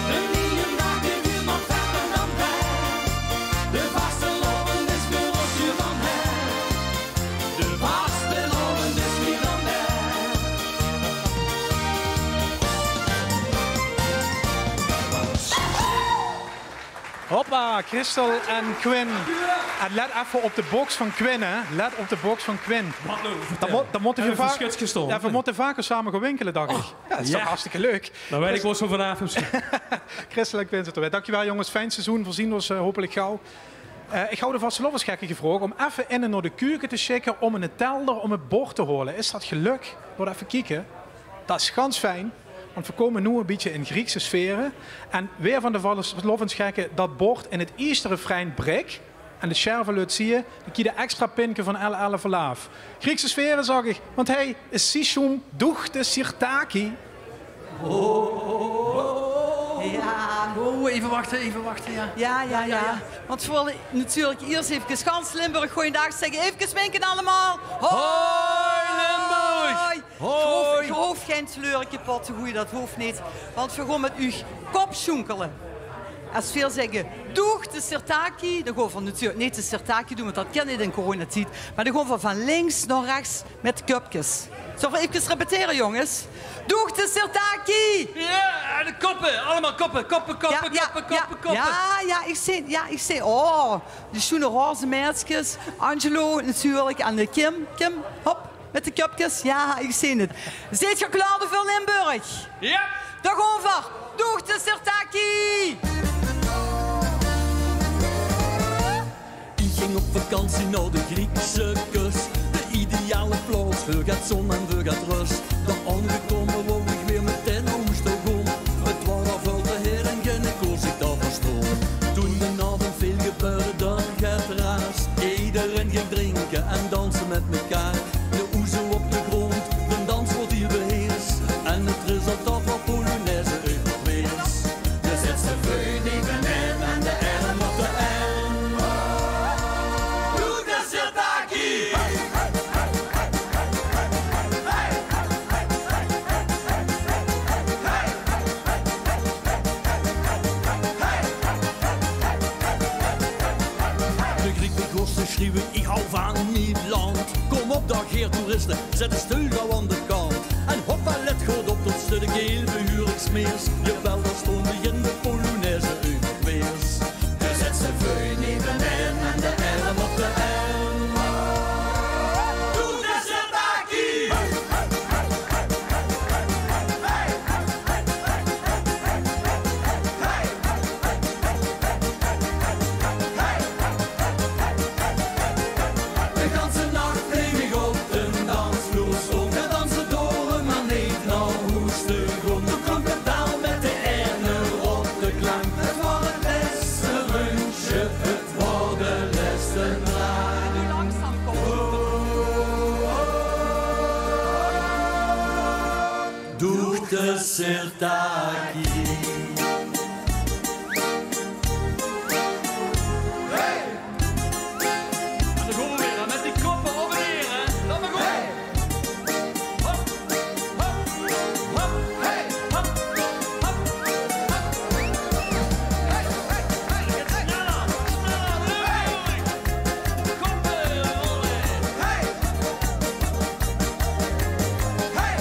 De nieuwe dagen weer nog verder dan bed. De vaste loon is veel roosje van het. De vaste loon is meer dan het. Hoppa, Christel en Quinn. En let even op de box van Quinn, hè. Let op de box van Quinn. Dan moeten we gestolen. Ja, we moeten vaker samen gaan winkelen, dacht ik. Ja, dat is toch hartstikke leuk. Dan weet ik wel zo vanavond. Christel en Quinn zitten erbij. Dankjewel jongens, fijn seizoen. Voorzien ons hopelijk gauw. Ik hou de vastelovensgekken gevraagd om even in en naar de keuken te schikken om een telder om het bord te halen. Is dat geluk? Door even kijken. Dat is ganz fijn. Want we komen nu een beetje in Griekse sferen. En weer van de vastelovensgekken dat bord in het eerste refrein breekt. En de schervenlut zie je, dan kie je de extra pinken van L11 verlaaf. Griekse sferen zag ik, want hij is Sishum Duch de Sirtaki. Ja. Oh, even wachten, ja. Ja. Want we willen natuurlijk eerst even Gans Limburg goeiedag zeggen. Even winken allemaal. Hoi Limburg! Hoi! Je hoeft geen sleurtje pot, zo goed, dat hoeft niet. Want we gaan met u kop schoenkelen. Als veel zeggen, doeg de Sirtaki, dan gaan we natuurlijk niet de Sirtaki doen, want dat kan niet in coronatijd. Maar dan gaan we van links naar rechts met cupjes. Zullen we even repeteren, jongens? Doeg de Sirtaki! Ja, de koppen. Allemaal koppen. Koppen. Ja, ik zie. Oh, de schoenen roze meisjes. Angelo natuurlijk. En de Kim. Kim, hop, met de kopjes. Ja, ik zie het. Zit je klaar voor Limburg? Ja. Dag over. Doeg de Sirtaki! Ik ging op vakantie naar de Griekse kust. De ideale plaats, veel gaat zon en veel gaat rust. Dan aangekomen word ik weer meteen omgestoken. Het waren veel te heer en geen koers ik daar verstoor. Toen de avond veel gebeurde, dan gaat er raas. Iedereen ging drinken en dansen met elkaar. De oezel op de grond, de dans wordt hier beheerst. En het resultaat van Polonaise Europees. Je zet de veun evenin en de arm op de arm. Doe de Sirtaki! Schreeuwen, ik hou van Nederland. Kom op dag, heer toeristen, zet de stul gauw aan de kant. En hoppa, let goed op tot ze de geel behuurlijk smeers. Jawel, daar stond in de Polonaise Europees. Je zet ze veun evenin en de arm op de arm. Doe de Sirtaki! Doeg de Sirtaki. Hey! En dan gaan we weer met die koppen op en neer, hè. Laat maar gaan. Hey! Hop, hop, hop, hey, hop, hop, hop. Hey, hey, hey, sneller, hey! Koppen, hey! Hey!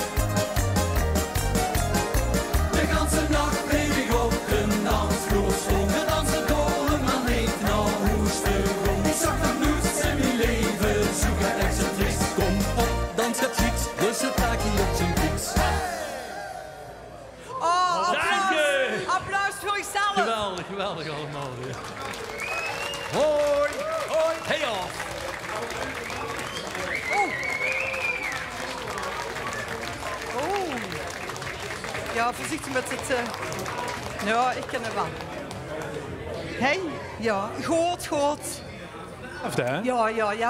De ganze nacht bleef ik op de dansvloer stond. De dansen door maar niet naar huis te gaan. Ik zag dat bloed in mijn leven, zoeken excentriek. Kom op, dans het fiets, de Sirtaki op zijn fiets. Oh, Dank je. applaus voor jezelf. Geweldig allemaal weer. Hoi, hoi, hey al. Oh. Ja, voorzichtig met het... Ja, ik ken het wel. Hey, ja, goed. Of dat, hè? Ja,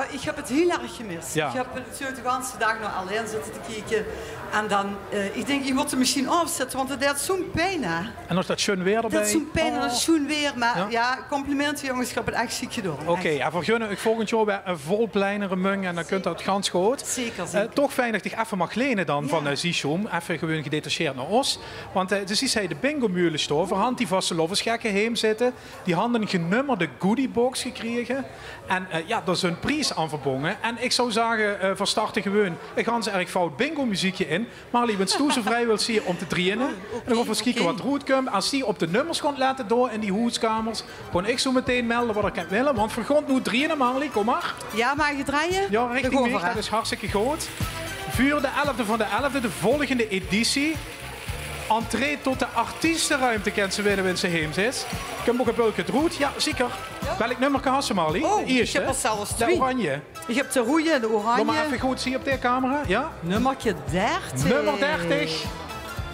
ik heb het heel erg gemist. Ja. Ik heb natuurlijk de hele dag nog alleen zitten te kijken. En dan, ik denk, je moet er misschien afzetten, want het deed zo'n pijn, hè. En als dat schoon weer erbij? Dat is zo'n pijn en dat is schoon weer. Maar ja, complimenten jongens, ik heb het echt ziek gedaan. Oké, en voor jullie volgend jaar weer een volpleinere mung en dan kunt dat gans goed. Zeker. Toch fijn dat ik even mag lenen dan van Zichom. Even gewoon gedetacheerd naar ons. Want dus is hij de bingo-mulen store voor hand die vaste lovensgekken heen zitten. Die hadden een genummerde goodiebox gekregen. En ja, daar is een prijs aan verbonden. En ik zou zeggen, van starten gewoon een gans erg fout bingo-muziekje in. Maar liever stoel zo vrij wil zien om te trainen. En dan gaan we kijken wat er goed komt. Als die op de nummers gaat laten door in die hoedskamers, kon ik zo meteen melden wat ik heb willen. Want vergond nu trainen, Marlie, kom maar. Ja, mag je draaien? Ja, richting weg, dat is hartstikke goed. Vuur de 11e van de 11e, de volgende editie. Entree tot de artiestenruimte kent ze winnen ze heen zit. Ik heb ook een bulk het roet. Ja, zeker. Ja. Welk nummer kan ze, Marlie? Oh, de eerste. ik heb er zelfs de twee. oranje. Je hebt de roeie en de oranje. Doe maar even goed zien op de camera. Ja? Nummertje 30. Nummer 30.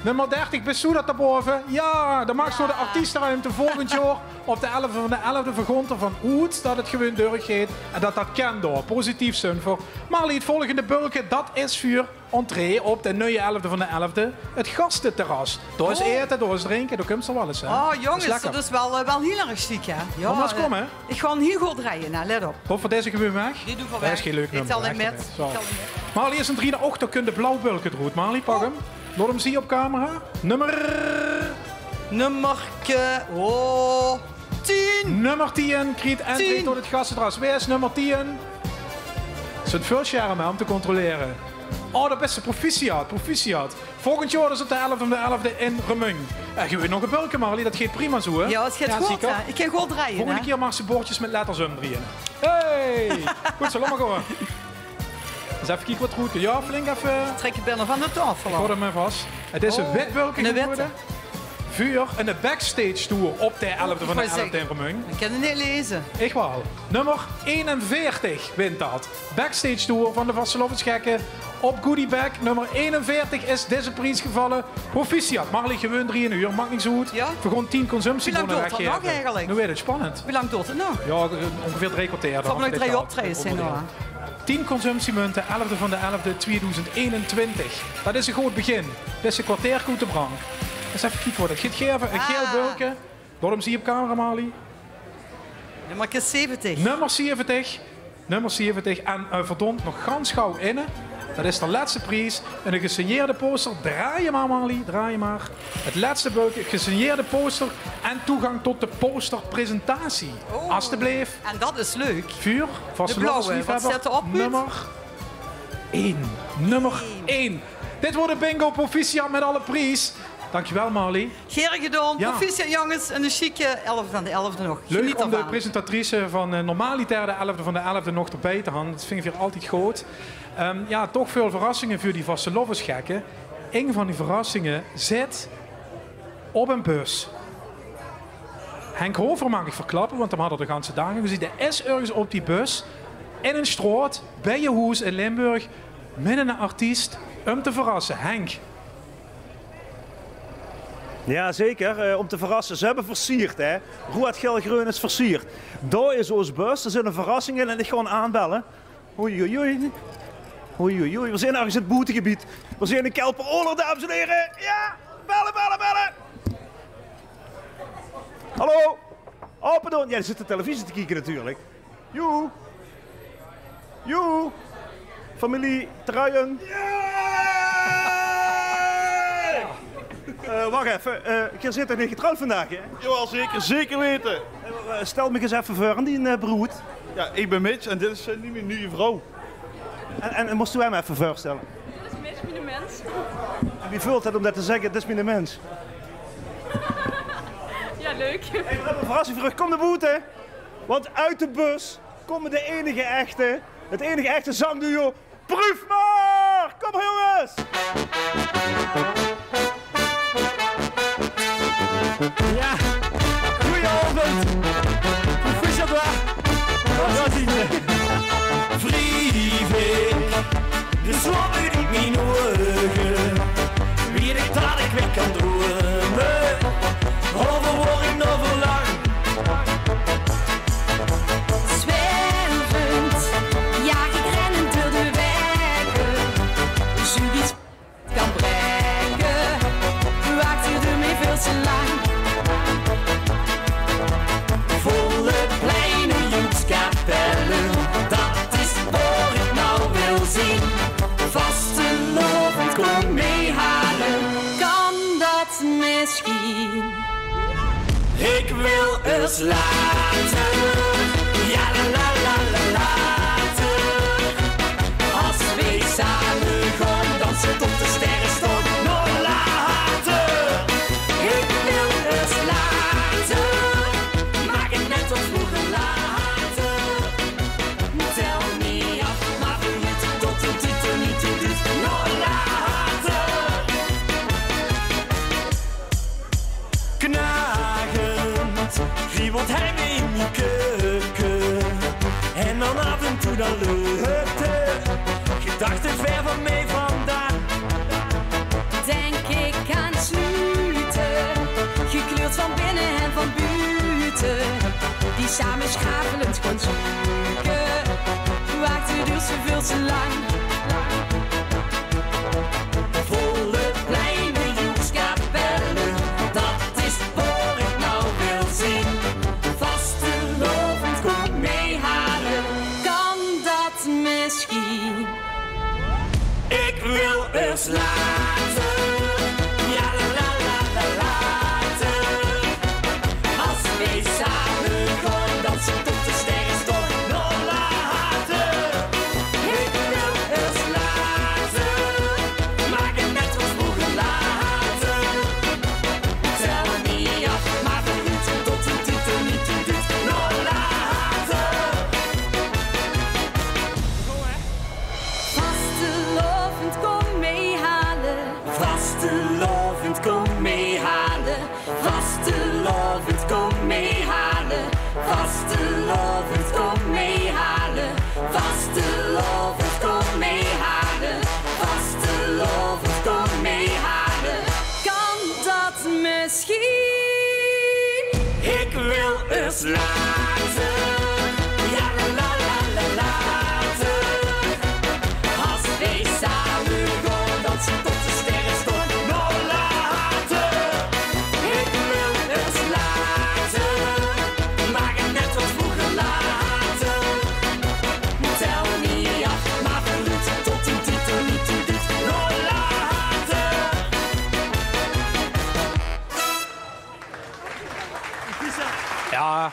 Nummer 30, bezoek dat daarboven. Ja, dan mag zo de artiestenruimte volgend jaar op de 11e van de 11e vergrond van Oud dat het gewoon doorgeet en dat kan door. Positief zin voor. Marlie, het volgende bulken, dat is vuur entree op de nieuwe 11e van de 11e. Het gastenterras. Door is eten, door is drinken, door komt ze wel eens. Hè? Oh jongens, dat is wel heel erg ziek, hè? Ja, kom maar eens komen. Ik ga heel goed draaien, nou, let op. Tot voor deze gewoon weg? Die doe voor dat weg. is geen leuk nummer. Ik tel hem met. Marlie is een 3 8, dan kun je blauw bulken roet. Marlie, pak hem. Laat hem zien op camera. Nummerke 10. Nummer 10. Kriet entree tot het gastenterras. Wie is nummer 10? Het is een veel charme om te controleren. Oh, dat beste proficiat. Volgend jaar is het de 11e om de 11e in Remung. Je weet nog een bulken, Marlie, dat gaat prima zo, hè? Ja, het gaat goed, hè? Ik kan goed draaien, Volgende keer mag ze bordjes met letters omdraaien. Hey! Goed zo, laat maar gaan. Dus even kijken wat goed. Ja, flink even... Trek je binnen van de tafel. Ik hoor hem even vast. Het is een witbulken geworden. Vuur en de backstage tour op de 11e van de 11e in Remung. Ik kan het niet lezen. Echt wel. Nummer 41 wint dat. Backstage tour van de Vastelovensgekken op Goodiebag. Nummer 41 is deze prijs gevallen. Proficiat. Marlie, gewoon 3 uur. Mag niet zo goed. Ja? Voor gewoon 10 consumptiebonnen weggeven. Hoe lang duurt het nog eigenlijk? Nu werd het spannend. Hoe lang duurt het nog? Ja, ongeveer 3 kwartier. Het zal nog 3 optredens zijn, hoor. 10 consumptiemunten, 11e van de 11e 2021. Dat is een goed begin. Dit is een kwartier goed te brand. Eens even kijken wat het gaat geven. Een geel bulken. Waarom zie je op camera, Marlie? Nummer 70. Nummer 70. En verdomd nog gans gauw in. Dat is de laatste prijs. En een gesigneerde poster. Draai je maar, Marlie. Draai je maar. Het laatste bulken. Gesigneerde poster. En toegang tot de posterpresentatie. Oh. Alsjeblieft. En dat is leuk. Vuur. De blauwe. Wat staat erop? Nummer 1. Nummer 1. Dit wordt een bingo proficiat met alle prijs. Dankjewel, Marlie. Gerrig gedaan. Ja. Proficiat, jongens. En de chique 11e van de 11e nog. Leuk Geniet om de ervan. presentatrice van normalitair de 11e van de 11e nog erbij te gaan. Dat vind ik weer altijd groot. Ja, toch veel verrassingen voor die Vastelovensgekken. Een van die verrassingen zit op een bus. Henk Hover mag ik verklappen, want hem hadden de ganse dagen gezien. Er is ergens op die bus, in een straat, bij je huis in Limburg, met een artiest om te verrassen. Henk. Ja, zeker. Om te verrassen. Ze hebben versierd, hè. Roet Gelgroen is versierd. Daar is ons bus, er zit een verrassing in en ik ga hem aanbellen. Oei, oei, oei. Oei, oei, oei. We zijn ergens in het boetegebied. We zijn in Kelpen-Oler, dames en heren. Ja, bellen, bellen, bellen. Hallo. Oh, pardon. Jij zit de televisie te kijken natuurlijk. Joe. Joe. Familie Truien. Wacht even, je zit toch niet getrouwd vandaag, hè? Jawel, zeker, zeker weten. Stel me eens even voor aan die broed. Ja, ik ben Mitch en dit is niet mijn nieuwe vrouw. En moest u hem even voorstellen? Dit is Mitch, mijn mens. En wie voelt het om dat te zeggen, dit is mijn mens? Ja, leuk. Hey, we hebben een verrassing voor u. Kom de boet, hè? Want uit de bus komen het enige echte zangduo. Proef maar! Kom maar, jongens! Ja, goedenavond. Proficiat waar. Wat is het? Vrievik, de zon in mijn ogen. Wie ik dat ik weg kan dromen. Overwording, overlang. Zwervend, ja, ik rennend door de wegen. Zoiets kan brengen, waakt u ermee veel te lang. Volle pleinen, joekskapellen, dat is waar ik nou wil zien. Vastelovend, kom meehalen. Kan dat misschien? Ik wil eens laten, ja la la la la laten. Als we samen gaan dansen tot de sterren staan, nog later. Ik wil eens laten, maak het net als vroeger later. Tel me af, maar vergeet tot de titel niet in dit, nog later. Knagend, kriebelt hij me in mijn keuken. En dan af en toe dan lukt het. Gedachten ver van mij vandaan. Denk ik aan sluiten, gekleurd van binnen en van buiten. Die samen schavelend gaan zoeken, waakt u dus zoveel te lang. Volle pleinen, joekskapellen, dat is waar ik nou wil zien. Vastelovend, kom meehalen. Kan dat misschien? Ik wil eens laten, ja la la la la laten. Als we samen gaan dansen tot de sterren staan, nog later. Ik wil eens laten. het misschien. Ik wil eens later, ja la la la la later. Als wij samen gaan dansen tot de sterren stond, nog later. Ik wil eens later, maar net wat vroeger later. Tel niet af, maar verroet tot een titel niet toe dit, nog later. Ja,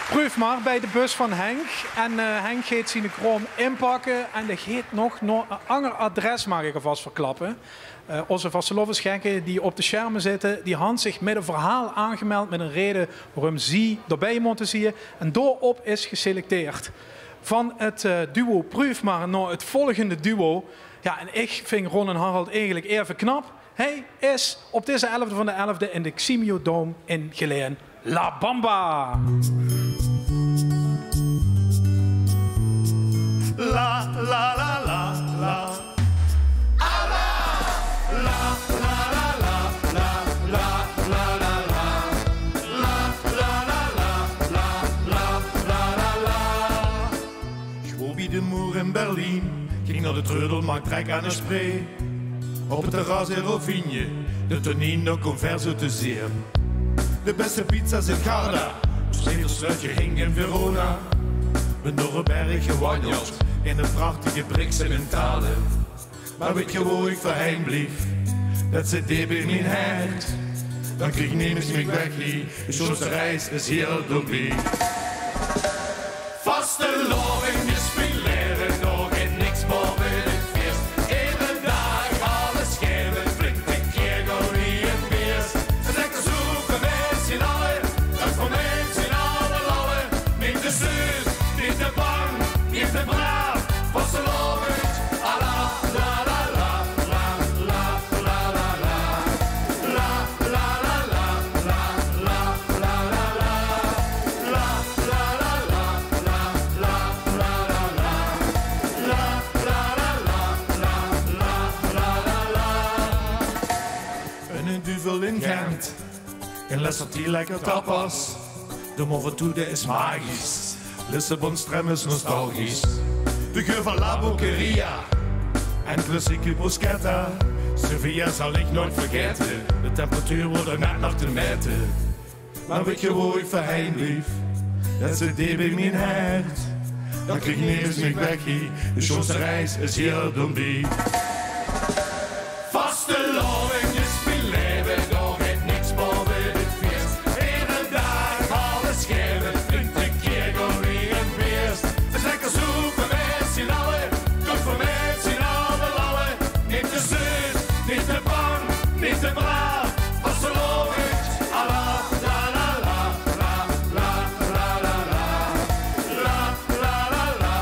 proef maar bij de bus van Henk. En Henk gaat zijn krom inpakken. En er gaat nog een ander adres, mag ik alvast verklappen. Onze vastelovensgekken die op de schermen zitten, die hadden zich met een verhaal aangemeld met een reden waarom ze erbij moeten zien. En doorop is geselecteerd. Van het duo Proef maar naar het volgende duo. Ja, en ik vind Ron en Harald eigenlijk even knap. Hij is op deze 11e van de 11e in de Ximio Dome in Geleen. La Bamba! La la la la la. De moer in Berlijn ging naar de Treudelmarkt, trek aan de spree. Op het terras in Rovigne, de Tonino Converso te zien. De beste pizza's in Garda, ons sluitje hing in Verona. Ben door een berg gewandeld, in de prachtige Brixen-Talen. Maar weet je waar ik voorheen bleef? Dat zit diep in mijn hart. Dan kreeg ik niemand meer weg hier, de schoonste reis is heel doorheen. Vaste loving is spelen, nog in niks boven het feest. Iedere dag alles geven, flink een keer gorie en beers. En lekker zoeken mensen allen, dat voor mensen alle lallen. Niet te zuur, niet te bang, niet te braaf. Vaste loving, ala la la la la la la la la la la la la la la la la in Gent. In Lessertie lekker tapas. De Morventoede is magisch. Lissabon strem is nostalgisch. De geur van La Boqueria. En klassieke bruschetta. Sevilla zal ik nooit vergeten. De temperatuur wordt er net nog te meten. Maar weet je waar ik voorheen bleef? Dat zit diep in mijn hart. Dan kreeg ik niks meer weg hier. De schoonste reis is heel dombie. Vaste loving is mijn leven, nog het niks boven het feest. Iedere dag alles geven, flink een keer gorie en beest. Het is lekker zoeken met z'n allen, goed voor met z'n allen lallen. Niet te zuur, niet te bang, niet te braaf. Vaste loving, ala la la la la la la la la la la la la la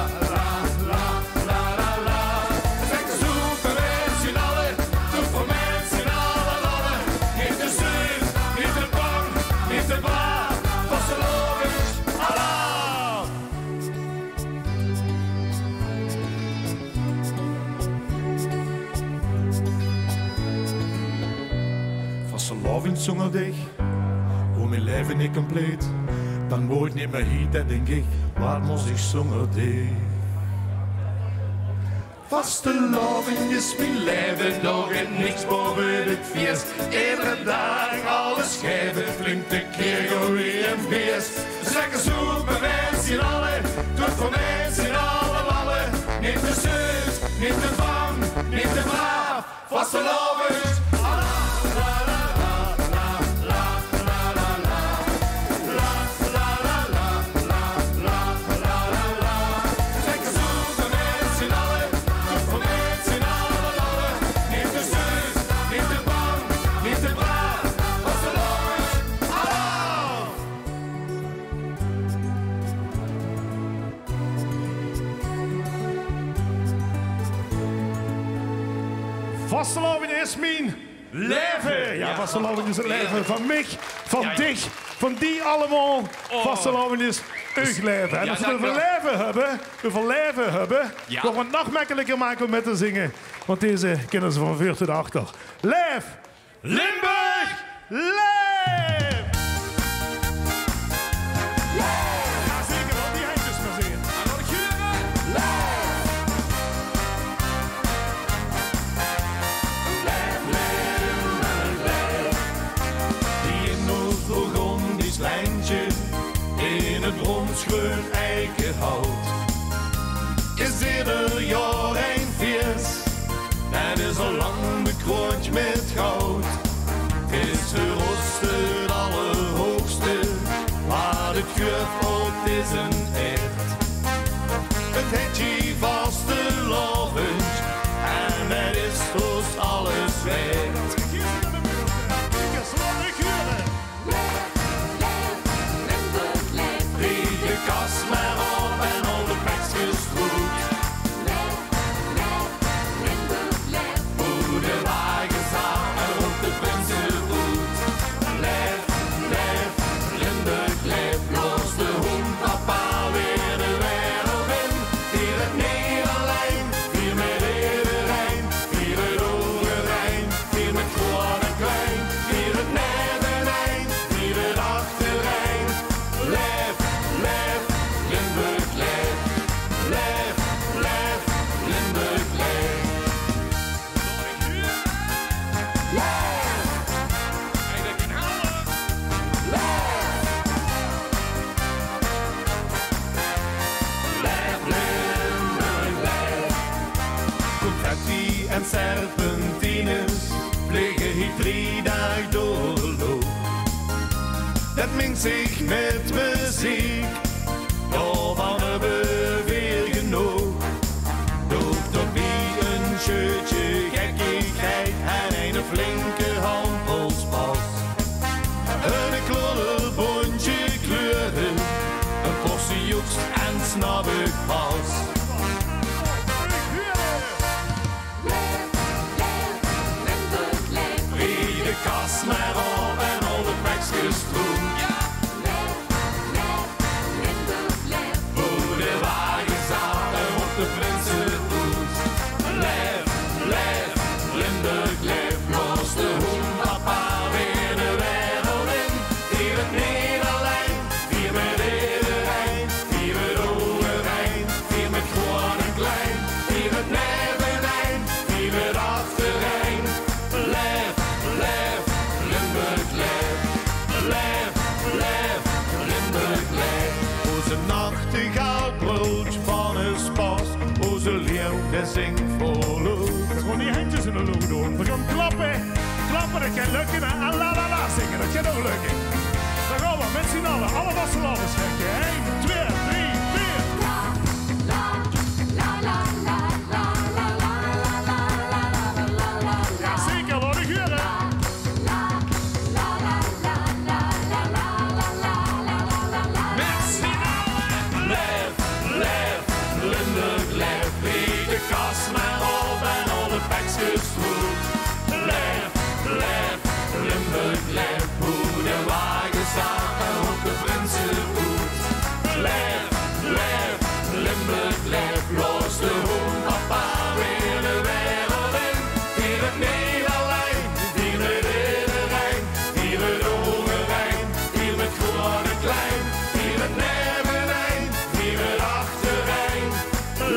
la la la la. Het is lekker zoeken met z'n allen, goed voor met z'n allen lallen. Niet te zuur, niet te bang, niet te braaf. Vaste loving, ala. Vastelovend zong dich, hoe mijn leven niet compleet. Dan word niet meer hier, dat denk ik, waar moest ik zonder dich? Vastelovend is mijn leven, nog en niks boven het feest. Iedere dag alles geven, flink de keer gorie en beest. Dus lekker zoeken met z'n allen, goed voor met z'n allen lallen. Niet te zuur, niet te bang, niet te braaf. Vastelovend, vasteloving is mijn leven. Ja, vasteloving is het leven van mij, van dich, van die allemaal. Vasteloving is uw leven. En als we veel leven hebben, nog wat nog makkelijker maken om met te zingen. Want deze kennen ze van 4 tot 8. Leef Limburg! Leef! Ja, zeker wel, die handjes maar zien. En dan de geuren. Die in ons begon, die slijntje in het bronsgroen eikenhout. Is ieder jaar een feest, en is al lang bekroond met goud. Het is gerost het allerhoogste, waar het geurt op is een echt. Het heeft je vaste lovend, en het is dus alles recht. Ried de kast maar op en al de pekjes goed. Hoe de wagen samen op de prinsenhoed. Leef, leef, Limburg, leef, los de hond, papa weer de wereld in. Vier het Nederlijn, vier met iedereen, vier het Overijn, vier met groot en klein, vier het Nevenijn, vier het Achterrijn. Leef, leef, Limburg, leef, leef, leef, Limburg, leef. Confetti en serpentines vliegen hier 3 dagen door de loop. Dat mengt zich met muziek, daarvan hebben we weer genoeg. Dooft op wie een shirtje gekkigheid en een flinke handpolspas. Een klodderbondje kleuren, een portie joeks en snap ik pas. Ried de kast maar op en al de pekjes groen. Hoe de wagen zaten op de prinsenhoed. Leef, leef, Limburg, leef, los de hoen, papa weer de wereld in. Vier het Nederlijn, vier met iedereen, vier het Overijn, vier met groot en klein, vier het Nevenijn, vier het Achterrijn. Leef, leef, Limburg, leef, leef, leef, Limburg, leef. Onze nachtegaal brood van een spas, onze leeuw die zingt voor lood. We gaan die handjes in de lucht doen. We gaan klappen. Klappen, dat kan lukken. En la la la zingen, dat kan ook lukken. Dan gaan we met z'n allen. Alle wasselallen schrikken. 1, 2, 3, 4. Ja, zeker, wat ik huren. Leef, leef, Limburg, leef, ried de kast maar op en al de pekjes goed. Leef, leef, Limburg, leef, hoe de wagen zaten op de prinsenhoed. Leef, leef, Limburg, leef, los de hoen, papa weer de wereld in. Vier het Nederlijn, vier met iedereen, vier het Overijn, vier met groot en klein, vier het Nevenijn, vier het Achterrijn.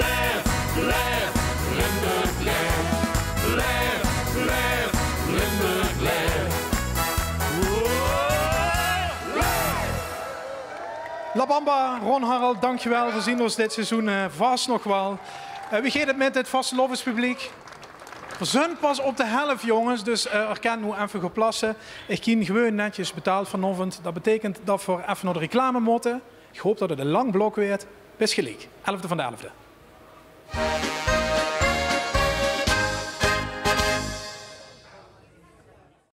Leef, leef, Limburg, leef, leef, leef, Limburg, leef. La Bamba, Ron Harald, dankjewel. We zien ons dit seizoen vast nog wel. Wie gaat het met het vastelovenspubliek? We zijn pas op de helft, jongens, dus er kan nu even geplassen. Ik ken gewoon netjes betaald vanavond. Dat betekent dat we even naar de reclame moeten. Ik hoop dat het een lang blok werd. Best gelijk. 11e van de 11e.